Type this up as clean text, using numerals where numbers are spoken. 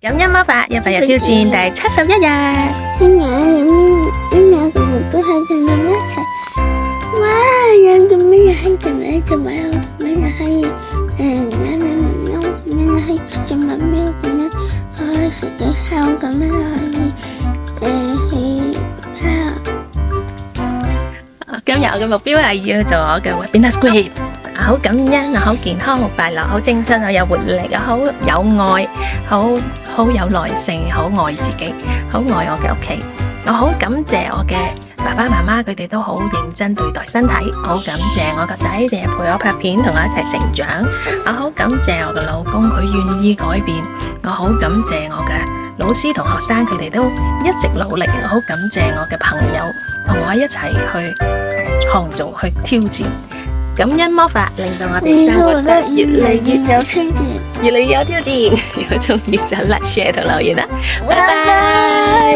感恩魔法100日挑戰第71日。聽日有個目標喺度諗一齊。哇！有咁樣嘢喺度咧，就話有咁樣可以咁樣可以做目標咁樣，可以食早餐咁樣可以去今日我嘅目標係要做我嘅 Webinar Script，好感恩，好健康，好快樂，好青春，好有活力，好有愛，好有耐性，好愛自己，好愛我嘅屋企。我好感謝我嘅爸爸媽媽，佢哋都好認真對待身體。我好感謝我個仔，成日陪我拍片，同我一齊成長。我好感謝我嘅老公，佢願意改變。我好感謝我嘅老師同學生，佢哋都一直努力。我好感謝我嘅朋友，同我一齊去創造、去挑戰。感恩魔法令到我哋生活得越嚟越有挑戰，越嚟越有挑戰。如果中意就 like、share 同留言啦，拜拜。